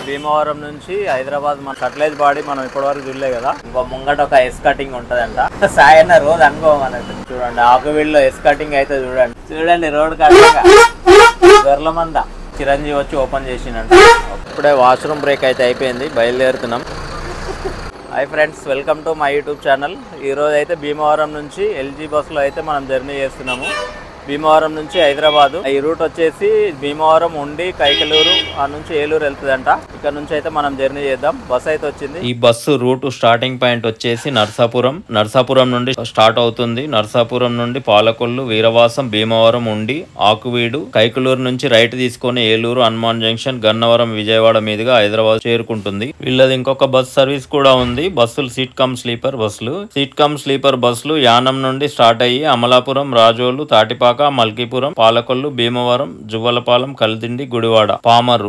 భీమవరం నుంచి హైదరాబాద్ మన కట్లేజ్ బాడీ మనం ఇప్పటివరకు చూడలే కదా. ఇంకో ముంగట ఒక ఎస్ కటింగ్ ఉంటదంట. సాయన్న రోజు అనుకోమన్నట్టు. చూడండి ఆకువీడులో ఎస్ కటింగ్ అయితే చూడండి రోడ్ కట్టగా గొర్రెల మంద చిరంజీవి వచ్చి ఓపెన్ చేసినట్టు. ఇప్పుడే వాష్రూమ్ బ్రేక్ అయితే అయిపోయింది, బయలుదేరుతున్నాం. Hi friends, welcome to my YouTube channel. ఈరోజు అయితే భీమవరం నుంచి ఎల్జీ బస్సులో అయితే మనం జర్నీ చేస్తున్నాము. భీమవరం నుంచి హైదరాబాదు. ఈ రూట్ వచ్చేసి భీమవరం, ఉండి, కైకలూరు, ఆ నుంచి ఏలూరు వెళ్తుందంట. ఇక్కడ నుంచి అయితే మనం జర్నీ చేద్దాం. బస్ అయితే వచ్చింది. ఈ బస్సు రూట్ స్టార్టింగ్ పాయింట్ వచ్చేసి నర్సాపురం నుండి స్టార్ట్ అవుతుంది. నర్సాపురం నుండి పాలకొల్లు, వీరవాసం, భీమవరం, ఉండి, ఆకువీడు, కైకలూరు నుంచి రైట్ తీసుకొని ఏలూరు, హనుమాన్ జంక్షన్, గన్నవరం, విజయవాడ మీదుగా హైదరాబాద్ చేరుకుంటుంది. వీళ్ళది ఇంకొక బస్ సర్వీస్ కూడా ఉంది. బస్సులు సీట్ కమ్ స్లీపర్ బస్సులు యానం నుండి స్టార్ట్ అయ్యి అమలాపురం, రాజోలు, తాటిపాక, మల్కీపురం, పాలకొల్లు, భీమవరం, జువ్వలపాలెం, కలిదిండి, గుడివాడ,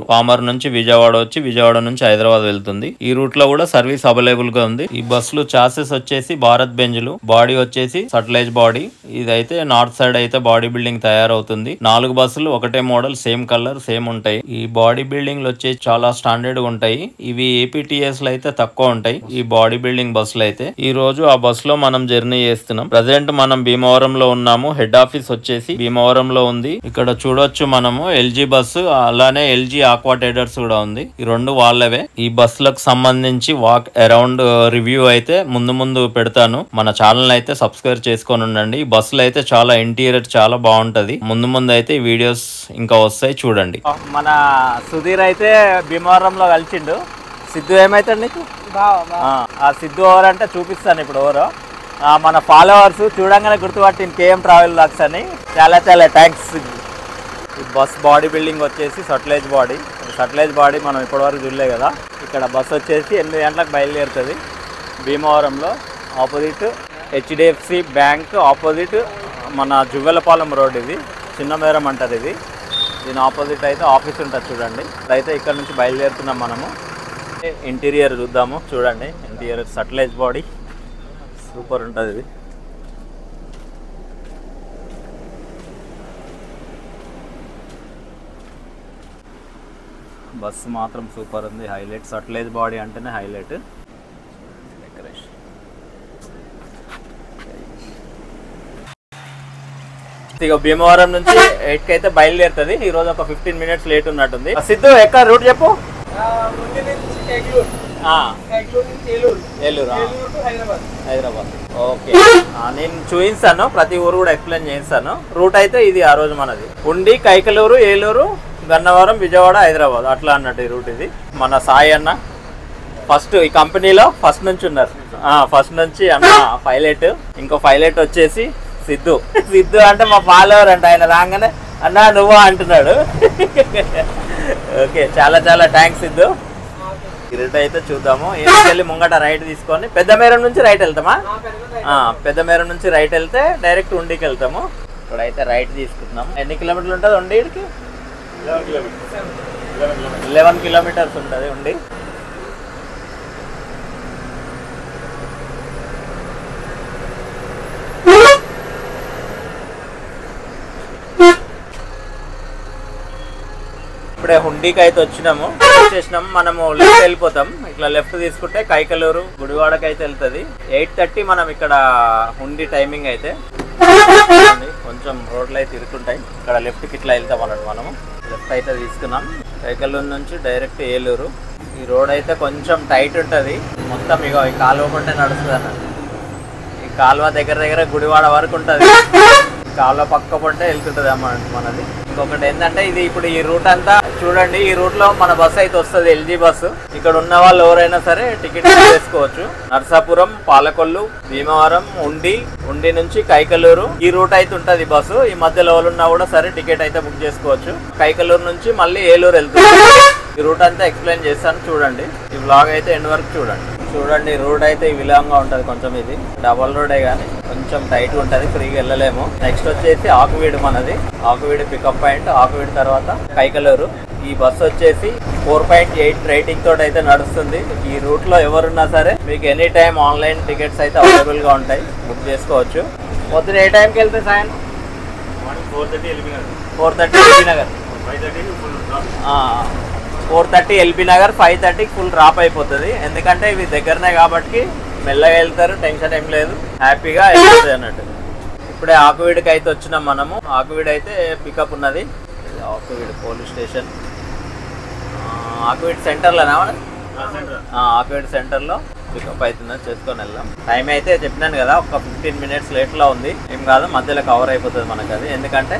పామర్ నుంచి విజయవాడ వచ్చి విజయవాడ నుంచి హైదరాబాద్ వెళ్తుంది. ఈ రూట్ లో కూడా సర్వీస్ అవైలబుల్ గా ఉంది. ఈ బస్సులు చాసెస్ వచ్చేసి భారత్ బెంజ్లు, బాడీ వచ్చేసి సట్లైజ్ బాడీ. ఇదైతే నార్త్ సైడ్ అయితే బాడీ బిల్డింగ్ తయారవుతుంది. 4 బస్సులు ఒకటే మోడల్, సేమ్ కలర్, సేమ్ ఉంటాయి. ఈ బాడీ బిల్డింగ్లు వచ్చేసి చాలా స్టాండర్డ్ గా ఉంటాయి. ఇవి ఏపీటీఎస్ లో అయితే తక్కువ ఉంటాయి ఈ బాడీ బిల్డింగ్ బస్సులు అయితే. ఈ రోజు ఆ బస్ లో మనం జర్నీ చేస్తున్నాం. ప్రజెంట్ మనం భీమవరంలో ఉన్నాము. హెడ్ ఆఫీస్ వచ్చేసి భీమవరంలో ఉంది. ఇక్కడ చూడొచ్చు మనము ఎల్జీ బస్సు, అలానే ఎల్జీ ఆక్వా ట్రేడర్స్ కూడా ఉంది. ఈ రెండు వాళ్ళవే. ఈ బస్సులకు సంబంధించి వాక్ అరౌండ్ రివ్యూ అయితే ముందు పెడతాను. మన ఛానల్ అయితే సబ్స్క్రైబ్ చేసుకొని ఉండండి. ఈ బస్సులు అయితే చాలా ఇంటీరియర్ చాలా బాగుంటది. ముందు అయితే ఈ వీడియోస్ ఇంకా వస్తాయి, చూడండి. మన సుధీర్ అయితే భీమవరంలో కలిసిండు. సిద్ధు ఏమైతాడు నీకు? ఆ సిద్ధు ఎవరు అంటే చూపిస్తాను ఇప్పుడు. ఎవరో మన ఫాలోవర్స్ చూడంగానే గుర్తుపట్టిన కేఎం ట్రావెల్ లాక్స్ అని. చాలా థ్యాంక్స్. ఈ బస్ బాడీ బిల్డింగ్ వచ్చేసి సట్లైజ్ బాడీ మనం ఇప్పటివరకు చూడలే కదా. ఇక్కడ బస్ వచ్చేసి 8 గంటలకు బయలుదేరుతుంది. భీమవరంలో ఆపోజిట్ హెచ్డిఎఫ్సి బ్యాంక్ ఆపోజిట్ మన జువ్వెలపాలెం రోడ్. ఇది చిన్నమేరం అంటారు. దీని ఆపోజిట్ అయితే ఆఫీస్ ఉంటుంది చూడండి. అయితే ఇక్కడ నుంచి బయలుదేరుతున్నాం మనము. ఇంటీరియర్ చూద్దాము. చూడండి ఇంటీరియర్ సట్లైజ్ బాడీ సూపర్ ఉంటుంది. ఇది బస్సు మాత్రం సూపర్ ఉంది. హైలైట్ సట్లైజ్ బాడీ అంటేనే హైలైట్. డెకరేషన్ ఇక భీమవరం నుంచి 8కి అయితే బయలుదేరుతుంది. ఈ రోజు ఒక 15 మినిట్స్ లేట్ ఉన్నట్టుంది. సిద్ధు ఎక్కడ రూట్ చెప్పు. ఏలూరు, హైదరాబాద్. ఓకే, నేను చూపిస్తాను. ప్రతి ఊరు కూడా ఎక్స్ప్లెయిన్ చేస్తాను. రూట్ అయితే ఇది ఆ రోజు మనది. ఉండి, కైకలూరు, ఏలూరు, గన్నవరం, విజయవాడ, హైదరాబాద్ అట్లా అన్నట్టు ఈ రూట్ ఇది. మన సాయి అన్న ఫస్ట్ ఈ కంపెనీలో ఫస్ట్ నుంచి ఉన్నారు. ఫస్ట్ నుంచి అన్న పైలట్. ఇంకో పైలట్ వచ్చేసి సిద్ధు అంటే మా ఫాలోవర్ అంట. ఆయన రాగానే అన్నా నువ్వా అంటున్నాడు. ఓకే, చాలా థ్యాంక్స్ సిద్ధు. రూట్ అయితే చూద్దాము. వెళ్ళి ముంగట రైట్ తీసుకొని పెద్దమేరం నుంచి రైట్ వెళ్తామా? పెద్దమేరం నుంచి రైట్ వెళ్తే డైరెక్ట్ ఉండికి వెళ్తాము. ఇక్కడైతే రైట్ తీసుకుంటున్నాము. ఎన్ని కిలోమీటర్లు ఉంటుంది ఉండికి? 11 కిలోమీటర్స్ ఉంటుంది ఉండి. ఇప్పుడే హుండీకి అయితే వచ్చేసినాము. మనము లెఫ్ట్ వెళ్ళిపోతాం. ఇట్లా లెఫ్ట్ తీసుకుంటే కైకలూరు, గుడివాడకి అయితే వెళ్తుంది. 8:30 మనం ఇక్కడ హుండీ టైమింగ్ అయితే. కొంచెం రోడ్లు అయితే ఇరుకుంటాయి. ఇక్కడ లెఫ్ట్కి ఇట్లా వెళ్తాం అన్నట్టు. మనము లెఫ్ట్ అయితే తీసుకున్నాం. కైకలూరు నుంచి డైరెక్ట్ ఏలూరు. ఈ రోడ్ అయితే కొంచెం టైట్ ఉంటుంది. మొత్తం ఇక ఈ కాలువ కొంటే నడుస్తుంది అన్నట్టు. ఈ కాలువ దగ్గర గుడివాడ వరకు ఉంటుంది. కాలువ పక్క పొంటే వెళ్తుంటుంది అన్నమాట మనది. ఇంకొకటి ఏంటంటే ఇది ఇప్పుడు ఈ రూట్ అంతా చూడండి. ఈ రూట్ లో మన బస్సు అయితే వస్తుంది, ఎల్జీ బస్సు. ఇక్కడ ఉన్న వాళ్ళు ఎవరైనా సరే టికెట్ చేసుకోవచ్చు. నర్సాపురం, పాలకొల్లు, భీమవరం, ఉండి నుంచి కైకలూరు ఈ రూట్ అయితే ఉంటుంది బస్సు. ఈ మధ్యలో ఉన్నా కూడా సరే టికెట్ అయితే బుక్ చేసుకోవచ్చు. కైకలూరు నుంచి మళ్ళీ ఏలూరు వెళ్తుంది. ఈ రూట్ అంతా ఎక్స్ప్లెయిన్ చేస్తాను చూడండి. ఈ వ్లాగ్ అయితే ఎండ్ వరకు చూడండి. రోడ్ అయితే ఈ విలంగా ఉంటుంది. కొంచెం ఇది డబల్ రోడే కానీ కొంచెం టైట్ ఉంటుంది, ఫ్రీగా వెళ్ళలేము. నెక్స్ట్ వచ్చేసి ఆకువీడు మనది. Akividu pickup point. ఆకువీడు తర్వాత కైకలూరు. ఈ బస్సు వచ్చేసి 4.8 రేటింగ్ తోటి అయితే నడుస్తుంది. ఈ రూట్ లో ఎవరున్నా సరే మీకు ఎనీ టైం ఆన్లైన్ టికెట్స్ అయితే అవైలబుల్ గా ఉంటాయి, బుక్ చేసుకోవచ్చు. పొద్దున ఏ టైంకి వెళ్తే సాయంత్రం? 4:30 LB Nagar. 4:30 LB Nagar, 5:30 full drop అయిపోతుంది. ఎందుకంటే ఇవి దగ్గరనే కాబట్టి మెల్లగా వెళ్తారు, టెన్షన్ ఏం లేదు, హ్యాపీగా అయిపోతుంది అన్నట్టు. ఇప్పుడే ఆకువీడికి అయితే వచ్చినాం మనము. ఆకువీడి అయితే పికప్ ఉన్నది. ఆకువీడి పోలీస్ స్టేషన్, ఆకువీడి సెంటర్లోనా? ఆకువీడి సెంటర్లో పికప్ అవుతుందని చేసుకొని వెళ్దాం. టైం అయితే చెప్పినాను కదా, ఒక 15 మినిట్స్ లేట్లో ఉంది. ఏం కాదు, మధ్యలో కవర్ అయిపోతుంది మనకు అది. ఎందుకంటే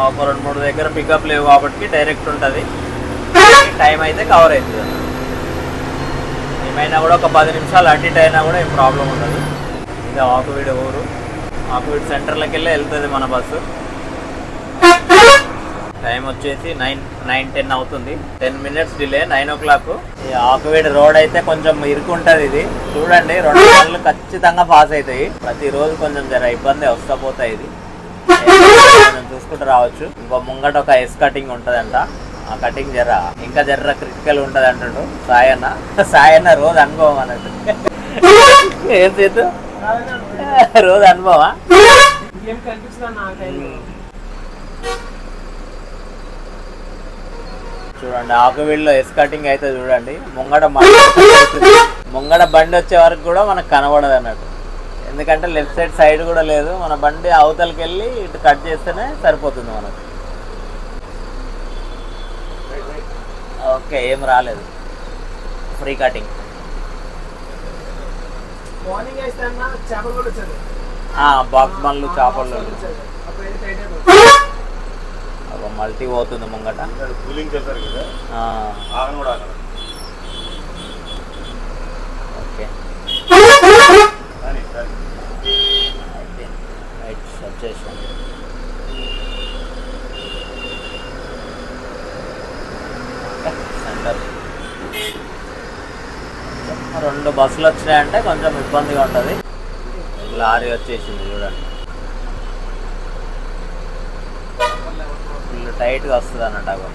ఒక 2-3 దగ్గర పికప్ లేవు కాబట్టి డైరెక్ట్ ఉంటుంది, టైం అయితే కవర్ అవుతుంది. ఏమైనా కూడా ఒక 10 నిమిషాలు అటు ఇటు అయినా కూడా ఏం ప్రాబ్లం ఉండదు. ఇది ఆకువీడి ఊరు. ఆకువీడి సెంటర్లోకి వెళ్ళి వెళ్తుంది మన బస్సు. టైం వచ్చేసి 9:10 అవుతుంది. 10 మినిట్స్ డిలే, 9 o'clock. ఈ ఆకువీడి రోడ్ అయితే కొంచెం ఇరుకుంటుంది. ఇది చూడండి, 2 బండ్లు ఖచ్చితంగా పాస్ అవుతాయి. ప్రతిరోజు కొంచెం జర ఇబ్బంది వస్తా పోతాయి. ఇది కొంచెం చూసుకుంటూ రావచ్చు. ఇంకో ముంగట ఒక ఎస్ కటింగ్ ఉంటుందంట. ఆ కటింగ్ ఇంకా జర్ర క్రిటికల్ ఉంటుంది అంటాడు సాయన్న రోజు అనుభవం అన్నట్టు. ఏం చేద్దు రోజు అనుభవా? చూడండి, ఆకువీడిలో ఎస్ కటింగ్ అయితే చూడండి. ముంగడ బండి వచ్చే వరకు కూడా మనకు కనబడదు అన్నట్టు. ఎందుకంటే లెఫ్ట్ సైడ్ కూడా లేదు. మన బండి అవతలకి వెళ్ళి ఇటు కట్ చేస్తేనే సరిపోతుంది మనకు. ఓకే, ఏం రాలేదు, ఫ్రీ కటింగ్. బాక్స్ బండ్లు, చేపలు, మల్టీ పోతుంది ముంగట. ఓకే, రైట్ వచ్చేసాం. సెంటర్ 2 బస్సులు వచ్చినాయంటే కొంచెం ఇబ్బందిగా ఉంటుంది. లారీ వచ్చేసింది చూడండి, ఫుల్ టైట్గా వస్తుంది అన్నట్టు.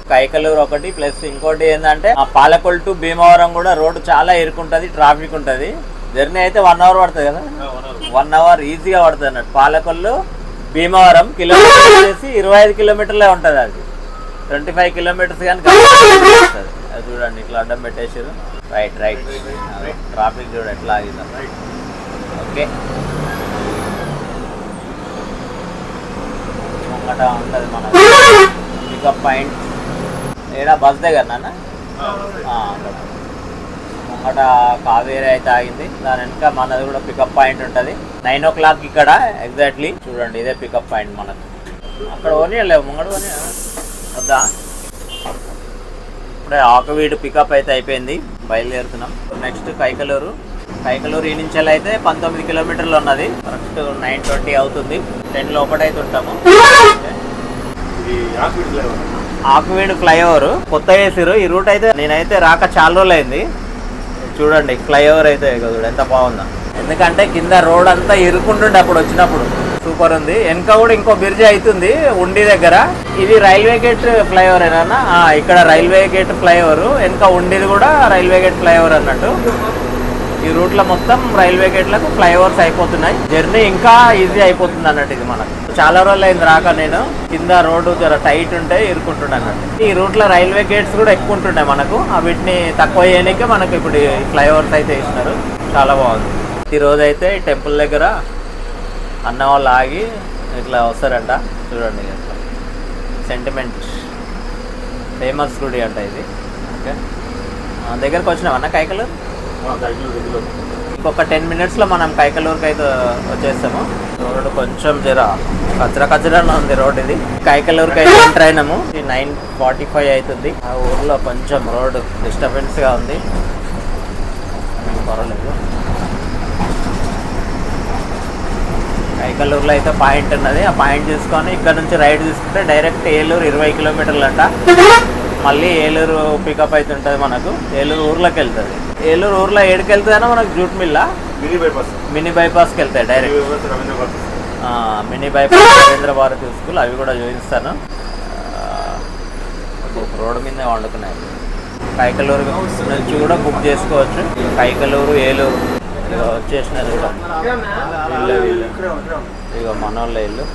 కైకలూరు ఒకటి ప్లస్ ఇంకోటి ఏంటంటే పాలకొల్ టు భీమవరం కూడా రోడ్డు చాలా ఇరుకుంటుంది, ట్రాఫిక్ ఉంటుంది. జర్నీ అయితే 1 hour పడుతుంది కదా, 1 hour ఈజీగా పడుతుంది అన్నట్టు. పాలకొల్లు భీమవరం కిలోమీటర్ వచ్చేసి 25 కిలోమీటర్లే ఉంటుంది. అది 25 కిలోమీటర్స్ కానీ అది చూడండి, ఇట్లా అడ్డం పెట్టేసారు. రైట్ ట్రాఫిక్ చూడండి ఎట్లా ఆగిందా. ఓకే, ముంగట ఉంటుంది మన పికప్ పాయింట్. ఏడా బస్ దగ్గర నాన్న ముంగట కావేరీ అయితే ఆగింది. దాని వెనుక మనది కూడా పికప్ పాయింట్ ఉంటుంది. 9 o'clock ఇక్కడ ఎగ్జాక్ట్లీ. చూడండి, ఇదే పికప్ పాయింట్ మనకు. అక్కడ ఓనియలేవు, ముంగట ఓని వద్దా. ఇప్పుడే ఆకువీడు పికప్ అయితే అయిపోయింది, బయలుదేరుతున్నాం. నెక్స్ట్ కైకలూరు ఈ నుంచి అయితే 19 కిలోమీటర్లు ఉన్నది. కరెక్ట్ 9:20 అవుతుంది. 10 లోపటైతే ఉంటాము. ఆకువీడు ఫ్లైఓవర్ కొత్త వేసారు. ఈ రూట్ అయితే నేనైతే రాక చాలా రోజులు అయింది. చూడండి, ఫ్లైఓవర్ అయితే చూడండి ఎంత బాగుందో. ఎందుకంటే కింద రోడ్ అంతా ఇరుకుంటుండే అప్పుడు వచ్చినప్పుడు. సూపర్ ఉంది. వెనక కూడా ఇంకో బ్రిడ్జ్ అవుతుంది ఉండి దగ్గర. ఇది రైల్వే గేట్ ఫ్లైఓవర్ ఏనా? ఇక్కడ రైల్వే గేట్ ఫ్లైఓవర్, వెనక ఉండిది కూడా రైల్వే గేట్ ఫ్లైఓవర్ అన్నట్టు. ఈ రూట్లో మొత్తం రైల్వే గేట్లకు ఫ్లైఓవర్స్ అయిపోతున్నాయి. జర్నీ ఇంకా ఈజీ అయిపోతుంది అన్నట్టు. ఇది మనకు చాలా రోజులు అయింది రాక. నేను కింద రోడ్డు జర టైట్ ఉంటే ఇరుక్కుంటుండే అన్నట్టు. ఈ రూట్లో రైల్వే గేట్స్ కూడా ఎక్కువ ఉంటుండే మనకు. వీటిని తక్కువ చేయడానికే మనకు ఇప్పుడు ఫ్లైఓవర్స్ అయితే వేసినారు. చాలా బాగుంది. ఈరోజు అయితే టెంపుల్ దగ్గర అన్న వాళ్ళు ఆగి ఇట్లా వస్తారంట. చూడండి, ఇట్లా సెంటిమెంట్ ఫేమస్ గుడి అంట ఇది. ఓకే, దగ్గరకు వచ్చినాం అన్న కైకలూరు. ఇంకొక 10 మినిట్స్లో మనం కైకలూరుకి అయితే వచ్చేస్తాము. రోడ్డు కొంచెం జర కచ్చరానే ఉంది రోడ్. ఇది కైకలూరుకి అయితే ఎంటర్ అయినాము. 9:45 అవుతుంది. ఆ ఊర్లో కొంచెం రోడ్డు డిస్టర్బెన్స్గా ఉంది, పర్వాలేదు. కైకలూరులో అయితే పాయింట్ ఉన్నది. ఆ పాయింట్ తీసుకొని ఇక్కడ నుంచి రైడ్ తీసుకుంటే డైరెక్ట్ ఏలూరు 20 కిలోమీటర్లు అంట. మళ్ళీ ఏలూరు పికప్ అయితే ఉంటుంది మనకు. ఏలూరు ఊర్లోకి వెళ్తుంది. ఏలూరు ఊర్లో ఏడుకి వెళ్తుందన్నా మనకు జూట్ మిల్లా మినీ బైపాస్కి వెళ్తాయి direct. Mini bypass Ravindra Bharati school అవి కూడా చూపిస్తాను. రోడ్డు మీదే వండుకున్నాయి. కైకలూరు నుంచి కూడా బుక్ చేసుకోవచ్చు. కైకలూరు, ఏలూరు ఇక వచ్చేసిన ఇల్లు ఇక మనోళ్ళ ఇల్లు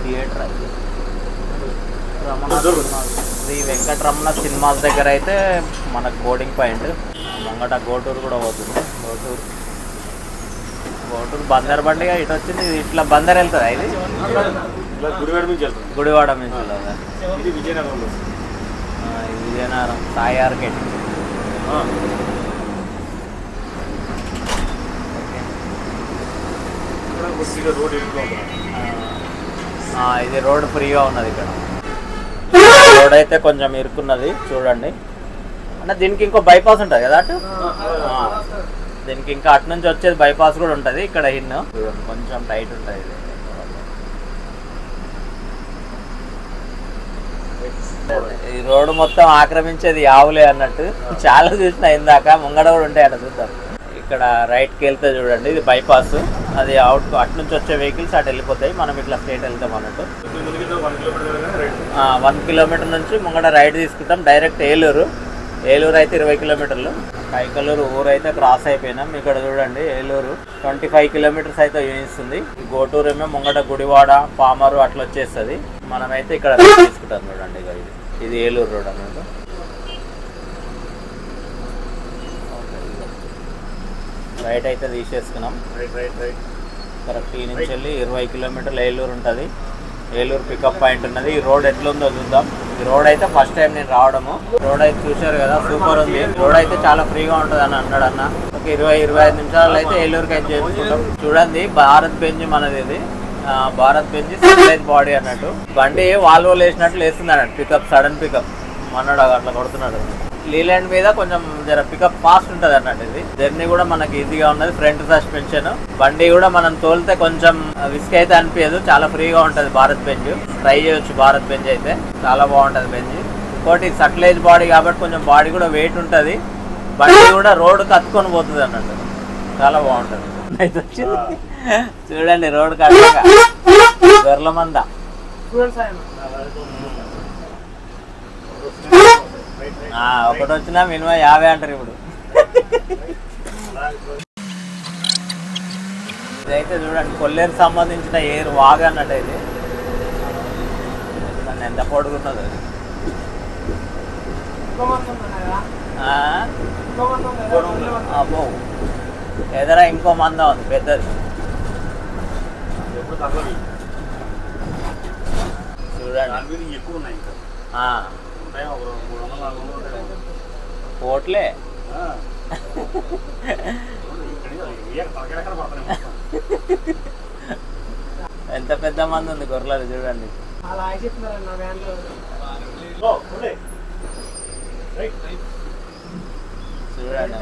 థియేటర్ అది శ్రీ వెంకటరమణ సినిమాస్ దగ్గర అయితే మనకు బోర్డింగ్ పాయింట్. ముంగట గోటూరు కూడా పోతుంది. గోటూరు బందర్ బండిగా ఇటు వచ్చింది. ఇట్లా బందర్ వెళ్తుంది. ఇది గుడివాడ నుంచి ఇది విజయనగరం సాయి ఆర్కెట్. ఇది రోడ్ ఫ్రీగా ఉన్నది. ఇక్కడ రోడ్ అయితే కొంచెం ఇరుక్కున్నది చూడండి. అంటే దీనికి ఇంకో బైపాస్ ఉంటుంది కదా అటు. దీనికి ఇంకా అటు నుంచి వచ్చేది బైపాస్ కూడా ఉంటుంది. ఇక్కడ హిన్ కొంచెం టైట్ ఉంటుంది. ఈ రోడ్డు మొత్తం ఆక్రమించేది ఆవులే అన్నట్టు చాలా చూసిన ఇందాక. ముంగడ కూడా ఉంటాయి అట్లా చూద్దాం. ఇక్కడ రైట్కి వెళ్తే చూడండి ఇది బైపాస్. అది అటు నుంచి వచ్చే వెహికల్స్ అటు వెళ్ళిపోతాయి. మనం ఇట్లా స్ట్రైట్ వెళ్తాం అన్నట్టు. 1 కిలోమీటర్ నుంచి ముంగడ రైట్ తీసుకుంటాం డైరెక్ట్ ఏలూరు. ఏలూరు అయితే 20 కిలోమీటర్లు. కైకలూరు ఊరు అయితే క్రాస్ అయిపోయినాం. ఇక్కడ చూడండి ఏలూరు 25 కిలోమీటర్స్ అయితే యూనిస్తుంది. గోటూరు ఏమో ముంగట గుడివాడ పామరు అట్లా వచ్చేస్తుంది. మనమైతే ఇక్కడ రైట్ తీసుకుంటాం చూడండి. ఇక ఇది ఏలూరు రోడ్ అన్నట్టు. రైట్ అయితే తీసేసుకున్నాం. కరెక్ట్ ఈ నుంచి వెళ్ళి 20 కిలోమీటర్లు ఏలూరు ఉంటుంది. ఏలూరు పికప్ పాయింట్ ఉన్నది. ఈ రోడ్ ఎట్లుందో చూద్దాం. ఈ రోడ్ అయితే ఫస్ట్ టైం నేను రావడము. రోడ్ అయితే చూశారు కదా సూపర్ ఉంది. రోడ్ అయితే చాలా ఫ్రీగా ఉంటుంది అని అన్నాడు అన్న. ఒక 20-25 నిమిషాలు అయితే ఏలూరుకి అయితే చేసుకుంటాం. చూడండి భారత్ బెంజ్ మనది. ఇది భారత్ బెంజ్ సర్ప్రైజ్ బాడీ అన్నట్టు. బండి వాల్వోలు వేసినట్లు వేస్తుంది అన్నట్టు. పికప్ సడన్ పికప్ మన్నాడు అట్లా కొడుతున్నాడు. లీలాండ్ మీద కొంచెం జర పికప్ ఫాస్ట్ ఉంటుంది అన్నట్టు. ఇది జర్నీ కూడా మనకి ఈజీగా ఉన్నది. ఫ్రంట్ సస్పెన్షన్ బండి కూడా మనం తోలితే కొంచెం రిస్క్ అయితే అనిపించదు. చాలా ఫ్రీగా ఉంటుంది భారత్ బెంజ్. ట్రై చేయొచ్చు భారత్ బెంజ్ అయితే చాలా బాగుంటుంది బెంజ్. ఇంకోటి సట్లేజ్ బాడీ కాబట్టి కొంచెం బాడీ కూడా వెయిట్ ఉంటుంది. బండి కూడా రోడ్డు కత్తుకొని పోతుంది అన్నట్టు. చాలా బాగుంటుంది. అయితే వచ్చింది చూడండి రోడ్డు కట్టగా గొర్రెల మంద. ఒకటి వచ్చినా మినిమం 50 అంటారు ఇప్పుడు. ఇదైతే చూడండి కొల్లేరు సంబంధించిన ఏరు వాగు అన్నట్టు. ఇది ఎంత పొడుగున్నది. అబ్బో ఎదరా ఇంకో మంద ఉంది పెద్దది. చూడండి పోట్లే ఎంత పెద్ద మంది ఉంది గొర్రెలు చూడండి. చూడండి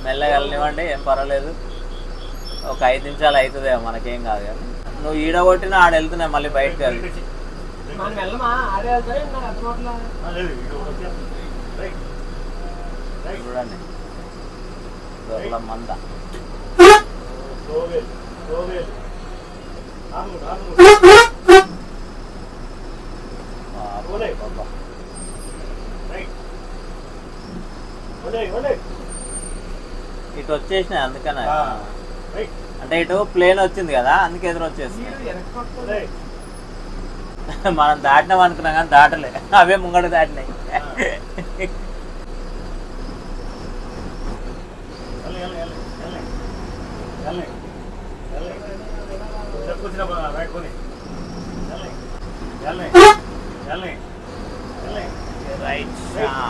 మెల్లగా వెళ్ళనివ్వండి ఏం పర్వాలేదు. ఒక 5 నిమిషాలు అవుతుంది మనకేం కాదు. కానీ నువ్వు ఈడ కొట్టినా ఆడ వెళ్తున్నాయి మళ్ళీ బయటకు వెళ్ళి. చూడండి గొర్రెల మంద. ఇటు వచ్చేసినాయి అందుకనే. అంటే ఇటు ప్లేన్ వచ్చింది కదా అందుకే ఎదురు వచ్చేసి మనం దాటినాం అనుకున్నాం కానీ దాటలే. అవే ముంగడ దాటినాయి.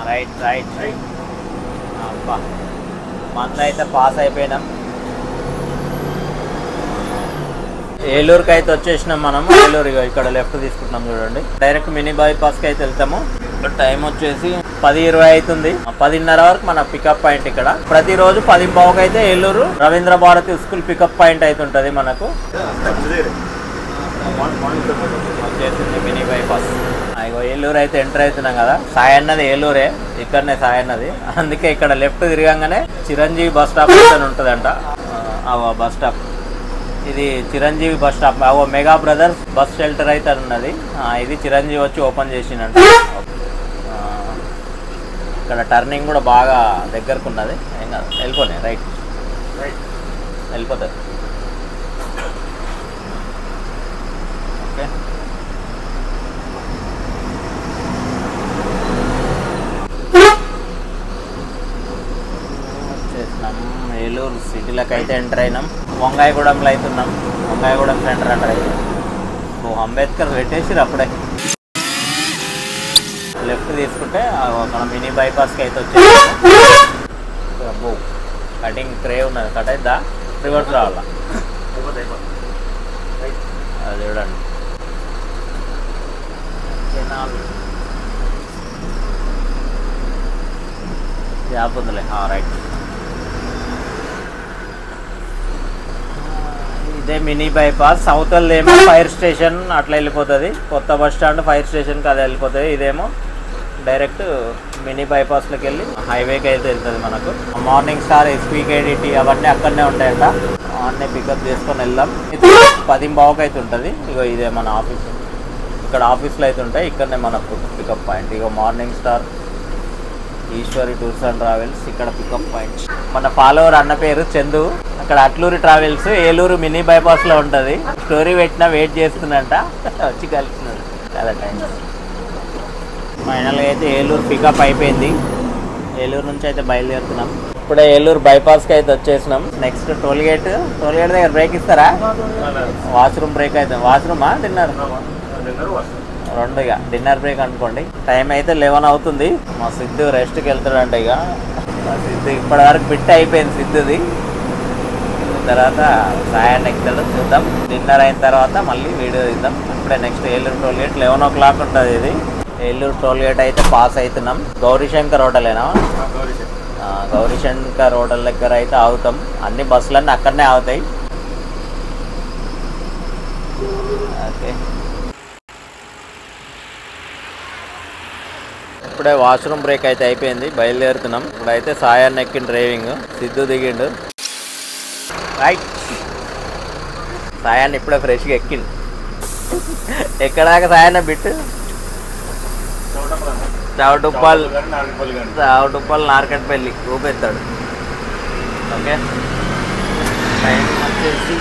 Right right right. అబ్బా మంద అయితే పాస్ అయిపోయినాం. ఏలూరుకి అయితే వచ్చేసినాం మనము. ఏలూరు ఇక్కడ లెఫ్ట్ తీసుకుంటున్నాం చూడండి. డైరెక్ట్ మినీ బైపాస్కి అయితే వెళ్తాము. టైం వచ్చేసి 10:20 అవుతుంది. 10:30 వరకు మన పికప్ పాయింట్ ఇక్కడ. ప్రతిరోజు 10:15 అయితే Eluru Ravindra Bharati school pickup point అయితే ఉంటుంది మనకు. వచ్చేసింది మినీ బైపాస్. ఇగో ఏలూరు అయితే ఎంటర్ అవుతున్నాం కదా. సాయి అన్నది ఏలూరే, ఇక్కడనే సాయి అన్నది. అందుకే ఇక్కడ లెఫ్ట్ తిరగంగానే చిరంజీవి బస్ స్టాప్ అయితే ఉంటుందంట. బస్ స్టాప్ ఇది Chiranjeevi bus stop. Mega brothers bus shelter అయితే ఉన్నది. ఇది చిరంజీవి వచ్చి ఓపెన్ చేసిందంట. ఇక్కడ టర్నింగ్ కూడా బాగా దగ్గరకు ఉన్నది, ఏం కాదు వెళ్ళిపోయి రైట్ వెళ్ళిపోతుంది. ఓకే వచ్చేసినాం ఏలూరు సిటీలోకి అయితే ఎంటర్ అయినాం. వంగాయగూడెంలో అవుతున్నాం. వంగాయగూడెం సెంటర్ ఎంటర్ అయినాం. అంబేద్కర్ పెట్టేసిరు అప్పుడే. లెఫ్ట్ తీసుకుంటే మన మినీ బైపాస్కి అయితే వచ్చేసి అబ్బో కటింగ్ ట్రే ఉన్నది, కట్ అయిద్దా రివర్స్ రావాలా అది చూడండి. జాబ్ ఉందిలే రైట్. ఇదే మినీ బైపాస్. సౌతల్ ఏమో ఫైర్ స్టేషన్ అట్లా వెళ్ళిపోతుంది, కొత్త బస్ స్టాండ్ ఫైర్ స్టేషన్కి అది వెళ్ళిపోతుంది. ఇదేమో డైరెక్ట్ మినీ బైపాస్లోకి వెళ్ళి హైవేకి అయితే వెళ్తుంది మనకు. మార్నింగ్ స్టార్ ఎస్పీకేడిటీ అవన్నీ అక్కడనే ఉంటాయంట, అన్నీ పికప్ చేసుకొని వెళ్దాం. 10:15 అయితే ఉంటుంది. ఇగో ఇదే మన ఆఫీస్, ఇక్కడ ఆఫీస్లో అయితే ఉంటాయి, ఇక్కడనే మనకు పికప్ పాయింట్. ఇగో morning star Eshwari tours and travels ఇక్కడ పికప్ పాయింట్. మన ఫాలోవర్ అన్న పేరు చందు, అక్కడ అట్లూరి ట్రావెల్స్ ఏలూరు మినీ బైపాస్లో ఉంటుంది. స్టోరీ పెట్టినా వెయిట్ చేస్తుందంట, వచ్చి కలిసినాడు చాలా టైం. ఫైనల్గా అయితే ఏలూరు పికప్ అయిపోయింది. ఏలూరు నుంచి అయితే బయలుదేరుతున్నాం. ఇప్పుడే ఏలూరు బైపాస్కి అయితే వచ్చేసినాం. నెక్స్ట్ టోల్గేట్ దగ్గర బ్రేక్ ఇస్తారా? వాష్రూమ్ బ్రేక్ అయితే. వాష్రూమా డిన్నర్? రెండుగా డిన్నర్ బ్రేక్ అనుకోండి. టైం అయితే 11 అవుతుంది. మా సిద్ధు రెస్ట్కి వెళ్తాడంట. ఇక సిద్ధు ఇప్పటి వరకు బిట్ అయిపోయింది సిద్ధుది. తర్వాత సాయాన్ని ఎక్కుతాడు, చూద్దాం. డిన్నర్ అయిన తర్వాత మళ్ళీ వీడియో తీద్దాం. ఇప్పుడే నెక్స్ట్ ఏలూరు టోల్గేట్ 11 o'clock ఉంటుంది. ఇది ఏలూరు టోల్గేట్ అయితే పాస్ అవుతున్నాం. గౌరీశంకర్ హోటలేనా? గౌరీశంకర్ హోటల్ దగ్గర అయితే ఆగుతాం. అన్ని బస్సులన్నీ అక్కడనే ఆగుతాయి. ఓకే ఇప్పుడే వాష్రూమ్ బ్రేక్ అయితే అయిపోయింది, బయలుదేరుతున్నాం. ఇప్పుడైతే సాయాన్ని ఎక్కిన డ్రైవింగ్, సిద్ధు దిగిండు. రైట్ సాయాన్ని ఇప్పుడే ఫ్రెష్గా ఎక్కిండు. ఎక్కడాక సాయాన్న బిట్టు చౌటుప్పల్ నార్కట్పల్లి ఊపెత్తాడు. ఓకే టైం వచ్చేసి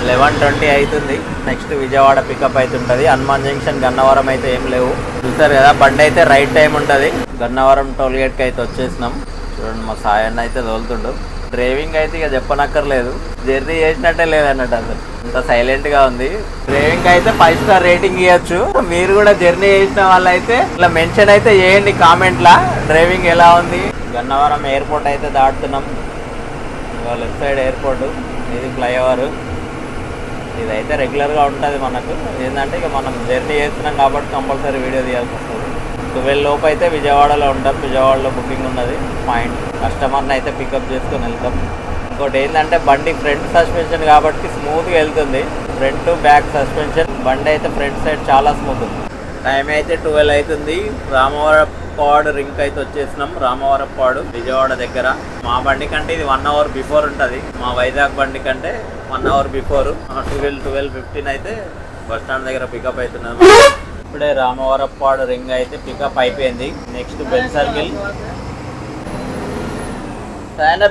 11:20 అవుతుంది. నెక్స్ట్ విజయవాడ పికప్ అవుతుంటుంది. హనుమాన్ జంక్షన్ గన్నవరం అయితే ఏం లేవు, చూసారు కదా. బండి అయితే రైట్ టైం ఉంటుంది. గన్నవరం టోల్గేట్కి అయితే వచ్చేసినాం. చూడండి మా సాయన్న అయితే తోలుతుండు. డ్రైవింగ్ అయితే ఇక చెప్పనక్కర్లేదు, జర్నీ చేసినట్టే లేదన్నట్టు. అసలు ఇంత సైలెంట్గా ఉంది. డ్రైవింగ్ అయితే 5 స్టార్ రేటింగ్ ఇవ్వచ్చు. మీరు కూడా జర్నీ చేసిన వాళ్ళైతే ఇట్లా మెన్షన్ అయితే చేయండి కామెంట్లా, డ్రైవింగ్ ఎలా ఉంది. గన్నవరం ఎయిర్పోర్ట్ అయితే దాటుతున్నాం. లెఫ్ట్ సైడ్ ఎయిర్పోర్ట్, ఇది ఫ్లైఓవర్. ఇదైతే రెగ్యులర్గా ఉంటుంది మనకు. ఏంటంటే ఇక మనం జర్నీ చేస్తున్నాం కాబట్టి కంపల్సరీ వీడియో తీయాల్సి వస్తుంది. 12 లోపు అయితే విజయవాడలో ఉంటాం. విజయవాడలో బుకింగ్ ఉన్నది పాయింట్. కస్టమర్ని అయితే పికప్ చేసుకొని వెళ్తాం. ఇంకోటి ఏంటంటే బండి ఫ్రంట్ సస్పెన్షన్ కాబట్టి స్మూత్గా వెళ్తుంది. Front back suspension. బండి అయితే ఫ్రంట్ సైడ్ చాలా స్మూత్ ఉంది. టైం అయితే 12 అవుతుంది. రామవరపాడు రింక్ అయితే వచ్చేసినాం. రామవరపాడు విజయవాడ దగ్గర. మా బండి కంటే ఇది 1 hour బిఫోర్ ఉంటుంది. మా వైజాగ్ బండి కంటే 1 hour బిఫోర్. 12:15 అయితే బస్ స్టాండ్ దగ్గర పికప్ అవుతున్నాం. ఇప్పుడే రామవరపాడు రింగ్ అయితే పికప్ అయిపోయింది. Next bell circle.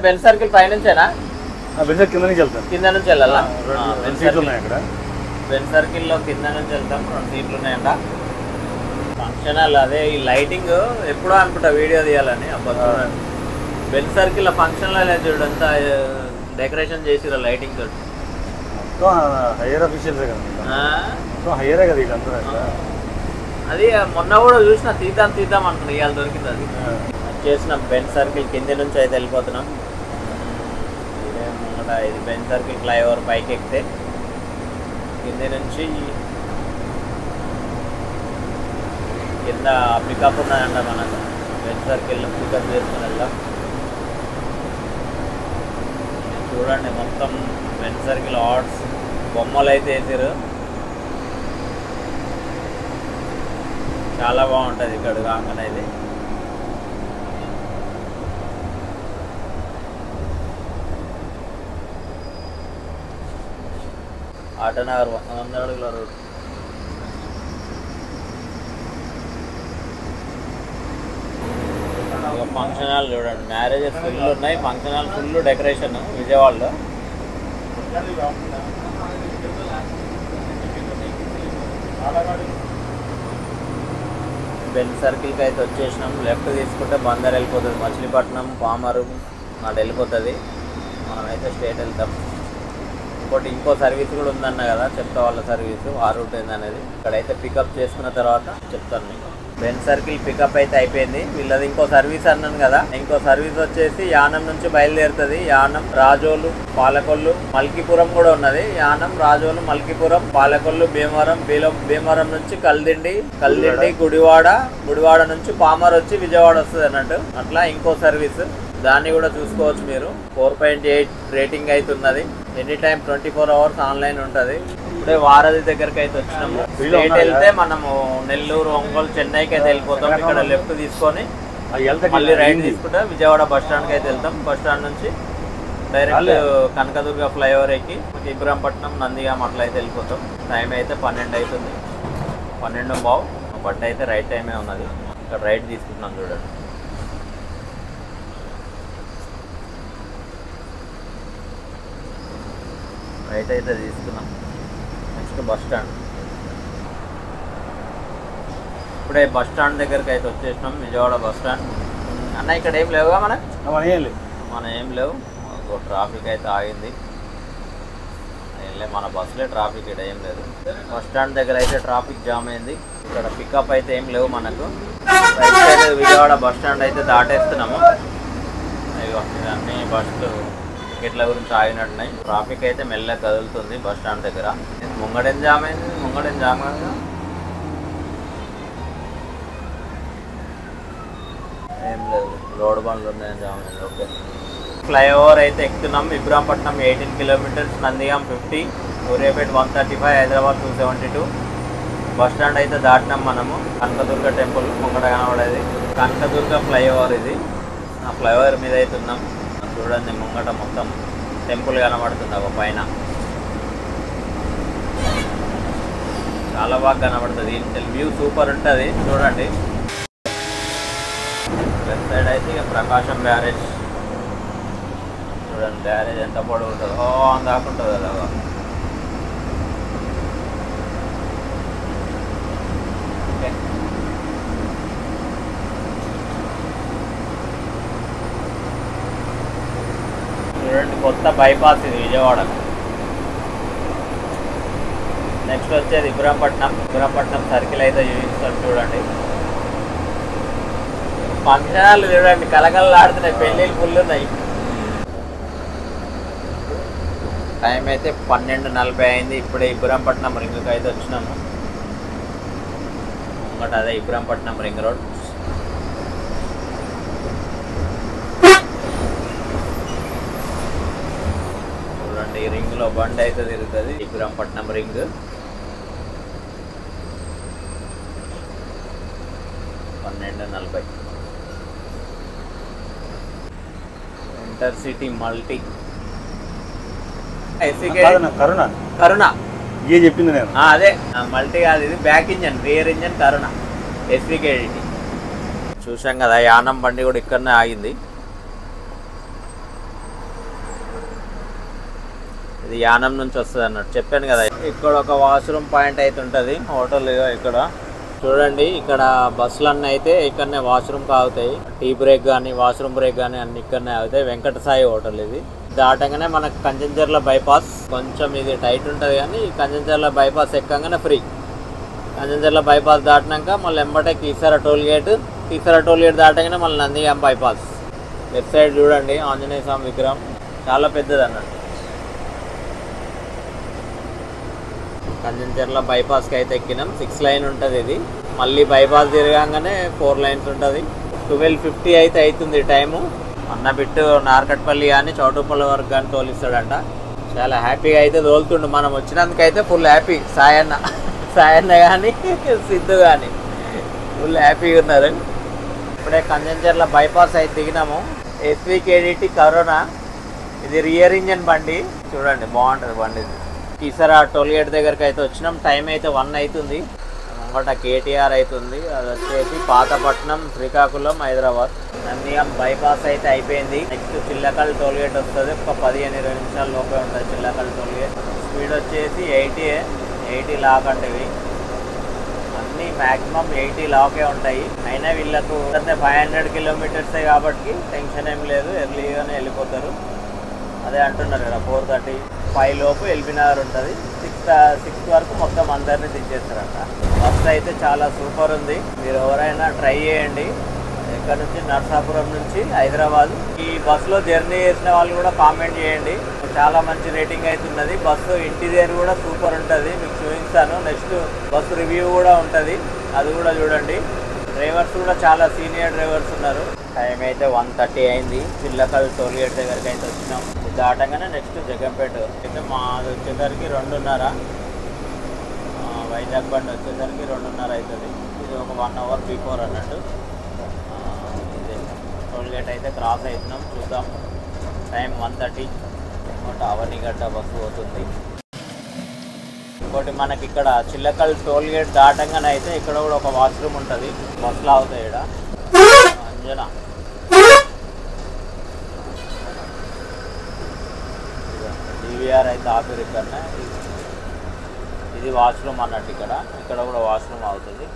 Bell circle పైనుంచేనా? కింద నుంచి వెళ్ళాలా? బెల్ సర్కిల్లో కింద నుంచి వెళ్తాం. 2 సీట్లు ఉన్నాయంట. ఫంక్షన్ హాల్ అదే. ఈ లైటింగ్ ఎప్పుడో అనుకుంటా వీడియో తీయాలని. అబ్బా బెల్ సర్కిల్ ఫంక్షన్ హాల్ చూడంతా డెకరేషన్ చేసిరా లైటింగ్ తోటి. అది మొన్న కూడా చూసిన, తీద్దాం అనుకున్నా, ఇవాళ దొరికింది. అది చేసిన బెల్ సర్కిల్ కింద నుంచి అయితే వెళ్ళిపోతున్నాం. ఇది బెల్ సర్కిల్ ఫ్లైఓవర్ పైకి ఎక్కితే కింద నుంచి కింద పికప్ ఉన్నదంట మనకు. బెల్ సర్కిల్ పికప్ చేసుకుని వెళ్దాం. చూడండి మొత్తం బెల్ సర్కిల్ ఆర్ట్స్ బొమ్మలు అయితే వేసారు. చాలా బాగుంటుంది ఇక్కడ కాగానే. ఇది ఆటోనగర్ 100 అడుగుల రోడ్. ఫంక్షన్ హాల్ చూడండి, మ్యారేజెస్ ఫుల్ ఉన్నాయి, ఫంక్షన్ హాల్ ఫుల్ డెకరేషన్ విజయవాడలో. బెల్ సర్కిల్కి అయితే వచ్చేసినాం. లెఫ్ట్ తీసుకుంటే బందర్ వెళ్ళిపోతుంది, మచిలీపట్నం పామరు అటు వెళ్ళిపోతుంది. మనమైతే స్టేట్ వెళ్తాం. ఇంకో సర్వీస్ కూడా ఉందన్న కదా, చెప్తా వాళ్ళ సర్వీసు ఆ రూట్ ఏందనేది. ఇక్కడైతే పికప్ చేసుకున్న తర్వాత చెప్తాను మీకు. బెన్ సర్కిల్ పికప్ అయితే అయిపోయింది. వీళ్ళది ఇంకో సర్వీస్ అన్నాను కదా, ఇంకో సర్వీస్ వచ్చేసి యానం నుంచి బయలుదేరుతుంది. యానం, రాజోలు, పాలకొల్లు, మల్కీపురం కూడా ఉన్నది. యానం, రాజోలు, మల్కీపురం, పాలకొల్లు, భీమవరం, భీమవరం నుంచి కల్దిండి, గుడివాడ నుంచి పామర్ వచ్చి విజయవాడ వస్తుంది అన్నట్టు. అట్లా ఇంకో సర్వీస్, దాన్ని కూడా చూసుకోవచ్చు మీరు. 4.8 రేటింగ్ అయితే ఉన్నది. ఎనీ టైం 24 అవర్స్ ఆన్లైన్ ఉంటుంది. ఇప్పుడే వారధి దగ్గరికి అయితే వచ్చినాము. స్ట్రేట్ వెళ్తే మనము నెల్లూరు, ఒంగోలు, చెన్నైకి అయితే వెళ్ళిపోతాం. ఇక్కడ లెఫ్ట్ తీసుకొని మళ్ళీ రైట్ తీసుకుంటే విజయవాడ బస్ స్టాండ్కి అయితే వెళ్తాం. బస్ స్టాండ్ నుంచి డైరెక్ట్ కనకదుర్గ ఫ్లైఓవర్ ఎక్కి ఇబ్రాంపట్నం, నందిగామ అట్లా అయితే వెళ్ళిపోతాం. టైం అయితే 12 అవుతుంది, 12:15. బండి అయితే రైట్ టైమే ఉన్నది. ఇక్కడ రైట్ తీసుకుంటున్నాం చూడండి. రైట్ అయితే తీసుకున్నాం. Next bus stand. ఇప్పుడే బస్ స్టాండ్ దగ్గరికి అయితే వచ్చేసినాం, విజయవాడ బస్ స్టాండ్. అన్న ఇక్కడ ఏం లేవుగా మన ఏం లేవు. ట్రాఫిక్ అయితే ఆగింది. మన బస్సులే ట్రాఫిక్, ఇక్కడ ఏం లేదు. బస్ స్టాండ్ దగ్గర అయితే ట్రాఫిక్ జామ్ అయింది. ఇక్కడ పికప్ అయితే ఏం లేవు మనకు. Right side Vijayawada bus stand అయితే దాటేస్తున్నాము. అయ్యో ఇవన్నీ బస్సులు టికెట్ల గురించి ఆగినట్టున్నాయి. ట్రాఫిక్ అయితే మెల్లగా కదులుతుంది బస్ స్టాండ్ దగ్గర. ముంగడేం జామ్ అయింది, ముంగడేం జామ్ కదా, ఏం లేదు. రోడ్ బండ్లు ఉన్నాయని జామ్ అయింది. ఓకే, ఫ్లైఓవర్ అయితే ఎక్కుతున్నాం. ఇబ్రాంపట్నం 18 kilometres, Nandigam 50, Suryapet 135, Hyderabad 272. Bus stand అయితే దాటినాం మనము. కనకదుర్గ టెంపుల్ ముంగట కనబడేది కనకదుర్గ ఫ్లైఓవర్. ఇది ఆ ఫ్లైఓవర్ మీద అయితే ఉన్నాం. చూడండి ముంగట మొత్తం టెంపుల్ కనబడుతుంది ఒక పైన, చాలా బాగా కనబడుతుంది. వ్యూ సూపర్ ఉంటుంది చూడండి. లెఫ్ట్ సైడ్ అయితే ఇక ప్రకాశం బ్యారేజ్ చూడండి. బ్యారేజ్ ఎంత పొడవు ఉంటుందో దాకుంటుంది అలాగా. చూడండి కొత్త బైపాస్ ఇది విజయవాడ. నెక్స్ట్ వచ్చేది ఇబ్రాంపట్నం సర్కిల్ అయితే చూపిస్తాం చూడండి. ఫంక్షనాలు చూడండి కలకలలాడుతున్నాయి, పెళ్ళిళ్ళు ఫుల్ ఉన్నాయి. టైం అయితే 12:40 అయింది. ఇప్పుడే ఇబ్రాంపట్నం రింగ్కి అయితే వచ్చినాము. ఇంకోటి అదే ఇబ్రాంపట్నం రింగ్ రోడ్. చూడండి ఈ రింగ్లో బండి అయితే తిరుగుతుంది. ఇబ్రాంపట్నం రింగ్ 12:40. ఇంటర్సిటీ మల్టీ కరుణ ఏ చెప్పింది నేను అదే మల్టీ కాదు, ఇది బ్యాక్ ఇంజన్, రియర్ ఇంజన్ కరుణ ఎస్వికేడిటీ. చూసాం కదా యానం బండి కూడా ఇక్కడనే ఆగింది. ఇది యానం నుంచి వస్తుంది అన్నట్టు చెప్పాను కదా. ఇక్కడ ఒక వాష్రూమ్ పాయింట్ అయితే ఉంటుంది హోటల్. ఇక్కడ చూడండి ఇక్కడ బస్సులన్నీ అయితే ఇక్కడనే వాష్రూమ్కి ఆగుతాయి. టీ బ్రేక్ కానీ వాష్రూమ్ బ్రేక్ కానీ అన్ని ఇక్కడనే ఆగుతాయి. వెంకట సాయి హోటల్ ఇది. దాటంగానే మనకు కంచెంచర్ల బైపాస్. కొంచెం ఇది టైట్ ఉంటుంది కానీ కంచెంచర్ల బైపాస్ ఎక్కగానే ఫ్రీ. కంచెంచర్ల బైపాస్ దాటినాక మళ్ళీ ఎంబటే కీసర టోల్ గేట్ దాటంగానే మళ్ళీ నందిగాం బైపాస్. లెఫ్ట్ సైడ్ చూడండి ఆంజనేయ స్వామి విగ్రహం, చాలా పెద్దది అన్నట్టు. కంచెంచర్ల బైపాస్కి అయితే ఎక్కినాం. 6 లైన్ ఉంటుంది ఇది. మళ్ళీ బైపాస్ తిరగంగానే 4 లైన్స్ ఉంటుంది. 12:50 అయితే అవుతుంది టైము. అన్నబిట్టు నార్కట్పల్లి కానీ చౌటుపల్లి వరకు కానీ తోలిస్తాడంట. చాలా హ్యాపీగా అయితే తోలుతుండు. మనం వచ్చినందుకైతే ఫుల్ హ్యాపీ. సాయన్న కానీ సిద్ధు కానీ ఫుల్ హ్యాపీగా ఉన్నారు. ఇప్పుడే కంచెంచర్ల బైపాస్ అయితే దిగినాము. ఎస్వికేడిటీ కరోనా. ఇది రియర్ ఇంజన్ బండి. చూడండి బాగుంటుంది బండి. కీసరా టోల్ గేట్ దగ్గరికి అయితే వచ్చినాం. టైం అయితే 1 అవుతుంది. ముంగట కేటీఆర్ అవుతుంది. అది వచ్చేసి పాతపట్నం, శ్రీకాకుళం, హైదరాబాద్. నంద్యాల బైపాస్ అయితే అయిపోయింది. నెక్స్ట్ చిల్లకల్ టోల్గేట్ వస్తుంది. ఒక 15-20 నిమిషాల లోపే ఉంటుంది చిల్లకల్ టోల్గేట్. స్పీడ్ వచ్చేసి 80 లాక్ అంటే ఇవి అన్నీ మ్యాక్సిమం 80 లాకే ఉంటాయి. అయినా వీళ్ళకు 500 కిలోమీటర్సే కాబట్టి టెన్షన్ ఏం లేదు, ఎర్లీగానే వెళ్ళిపోతారు. అదే అంటున్నారు కదా 4:35 లోపు ఎల్బీనగర్ ఉంటుంది. 6 వరకు మొత్తం అందరినీ దించేస్తారంట. బస్ అయితే చాలా సూపర్ ఉంది. మీరు ఎవరైనా ట్రై చేయండి. ఇక్కడ నుంచి నర్సాపురం నుంచి హైదరాబాద్. ఈ బస్సులో జర్నీ చేసిన వాళ్ళు కూడా కామెంట్ చేయండి. చాలా మంచి రేటింగ్ అవుతున్నది. బస్సు ఇంటీరియర్ కూడా సూపర్ ఉంటుంది. మీకు చూపిస్తాను. నెక్స్ట్ బస్సు రివ్యూ కూడా ఉంటుంది, అది కూడా చూడండి. డ్రైవర్స్ కూడా చాలా సీనియర్ డ్రైవర్స్ ఉన్నారు. టైం అయితే 1:30 అయింది. చిల్లకల్ టోల్గేట్ దగ్గరికి అయితే వచ్చినాం. దాటంగానే నెక్స్ట్ జగంపేట అయితే మాది వచ్చేసరికి 2:30. వైజాగ్ బండి వచ్చేసరికి 2:30 అవుతుంది. ఇది ఒక 1 అవర్ బిఫోర్ అన్నట్టు. ఇది టోల్గేట్ అయితే క్రాస్ అవుతున్నాం. చూద్దాం. టైం 1:30. ఇంకోటి అవనిగడ్డ బస్సు పోతుంది. ఇంకోటి మనకి ఇక్కడ చిల్లకల్ టోల్గేట్ దాటంగానే అయితే ఇక్కడ కూడా ఒక వాష్రూమ్ ఉంటుంది. బస్సులో అవుతాయి. ఇక్కడ అంజనా డివిఆర్ అయితే ఆపేరు ఇక్కడనే. ఇది వాష్రూమ్ అన్నట్టు. ఇక్కడ కూడా వాష్రూమ్ అవుతుంది.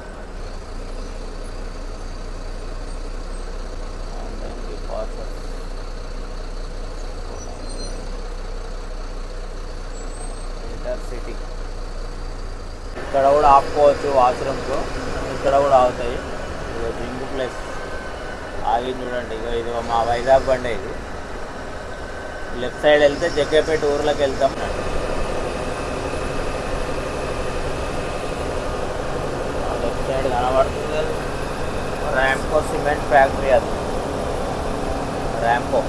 ఇంటర్సిటీ ఇక్కడ కూడా ఆపుకోవచ్చు వాష్రూమ్స్. ఇక్కడ కూడా అవుతాయి. ఇదో జింగు ప్లేస్ ఆగి చూడండి. ఇది మా వైజాగ్ బండి. ఇది లెఫ్ట్ సైడ్ వెళ్తే జగ్గేపేట ఊర్లోకి వెళ్తాం. లెఫ్ట్ సైడ్ కనబడుతుంది ర్యాంపో సిమెంట్ ఫ్యాక్టరీ. అది ర్యాంపో.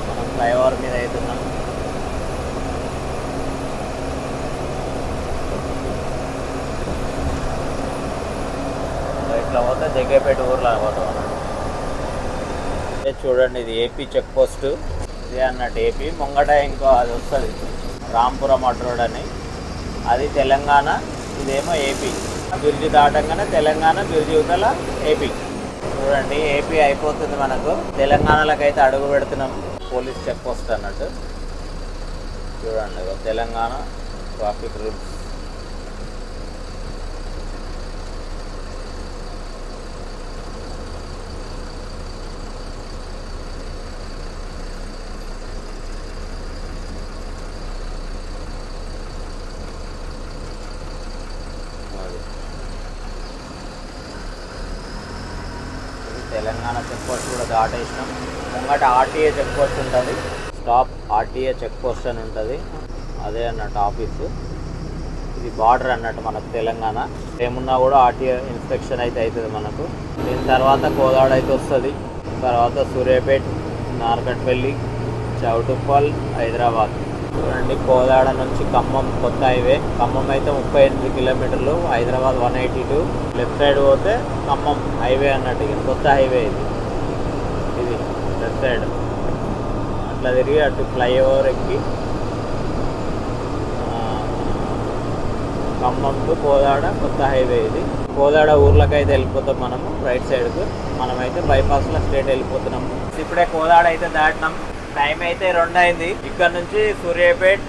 మనం ఫ్లైఓవర్ మీద అవుతున్నాం. ఇట్లా పోతే జగ్గేపేట ఊర్లో పోతాం అన్నట్టు. చూడండి, ఇది ఏపీ చెక్ పోస్ట్. ఇదే అన్నట్టు ఏపీ. ముంగట ఇంకో అది వస్తుంది రాంపురం రోడ్ అని, అది తెలంగాణ. ఇదేమో ఏపీ. బిర్జి దాటంగానే తెలంగాణ, బిర్జి యువతల ఏపీ. చూడండి, ఏపీ అయిపోతుంది మనకు. తెలంగాణలోకి అయితే అడుగు పెడుతున్నాం. పోలీస్ చెక్ పోస్ట్ అన్నట్టు. చూడండి, Telangana traffic rules. Telangana check post కూడా దాటేసినాం. ముంగట ఆర్టీఏ చెక్ పోస్ట్ ఉంటుంది. స్టాప్ ఆర్టీఏ చెక్ పోస్ట్ అని ఉంటుంది. అదే అన్నట్టు ఆఫీసు. ఇది బార్డర్ అన్నట్టు మనకు తెలంగాణ. ఏమున్నా కూడా ఆర్టీఏ ఇన్స్పెక్షన్ అయితే అవుతుంది మనకు. దీని తర్వాత కోదాడ అయితే వస్తుంది. తర్వాత సూర్యాపేట, నార్కట్పల్లి, చౌటుప్పల్, హైదరాబాద్. చూడండి, కోదాడ నుంచి ఖమ్మం కొత్త హైవే. ఖమ్మం అయితే 38 కిలోమీటర్లు, హైదరాబాద్ 182. లెఫ్ట్ సైడ్ పోతే ఖమ్మం హైవే అన్నట్టు. కొత్త హైవే ఇది లెఫ్ట్ సైడ్. అట్లా తిరిగి అటు ఫ్లైఓవర్ ఎక్కి ఖమ్మం టు కోదాడ కొత్త హైవే. ఇది కోదాడ ఊర్లోకి అయితే వెళ్ళిపోతాం మనము రైట్ సైడ్కు. మనమైతే బైపాస్లో స్ట్రేట్ వెళ్ళిపోతున్నాము. ఇప్పుడే కోదాడ అయితే దాటినాం. టైం అయితే 2 అయింది. ఇక్కడ నుంచి సూర్యాపేట్,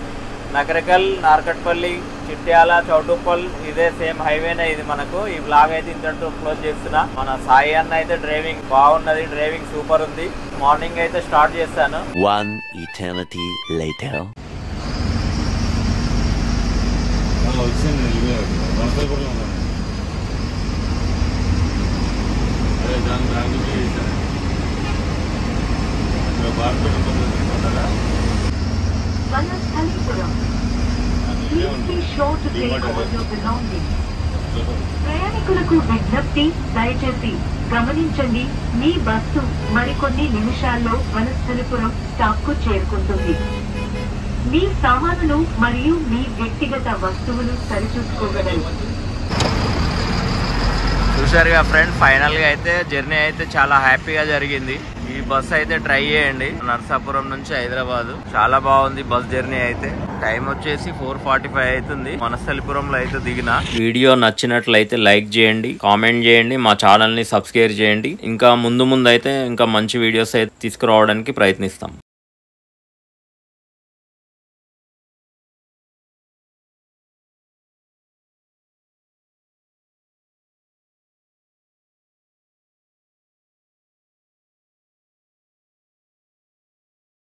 నకరకల్, నార్కట్పల్లి, చిట్యాల, చౌటుప్పల్ ఇదే సేమ్ హైవేనే ఇది మనకు. ఈ బ్లాగ్ అయితే ఇంతటితో క్లోజ్ చేస్తున్నా. మన సాయి అన్న అయితే డ్రైవింగ్ బాగున్నది. డ్రైవింగ్ సూపర్ ఉంది. మార్నింగ్ అయితే స్టార్ట్ చేస్తాను. 1 eternity later. ప్రయాణికులకు విజ్ఞప్తి, దయచేసి గమనించండి, మీ బస్సు మరికొన్ని నిమిషాల్లో వనస్థలిపురం స్టాప్ కు చేరుకుంటుంది. మీ సామానులు మరియు మీ వ్యక్తిగత వస్తువులు సరిచూసుకోగలరు. చూసారుగా ఫ్రెండ్, ఫైనల్గా అయితే జర్నీ అయితే చాలా హ్యాపీగా జరిగింది. ఈ బస్ అయితే ట్రై చేయండి. నర్సాపురం నుంచి హైదరాబాద్ చాలా బాగుంది బస్ జర్నీ అయితే. టైం వచ్చేసి 4:45 అవుతుంది. వనస్థలిపురంలో అయితే దిగిన. వీడియో నచ్చినట్లయితే లైక్ చేయండి, కామెంట్ చేయండి, మా ఛానల్ ని సబ్స్క్రైబ్ చేయండి. ఇంకా ముందు అయితే ఇంకా మంచి వీడియోస్ అయితే తీసుకురావడానికి ప్రయత్నిస్తాం.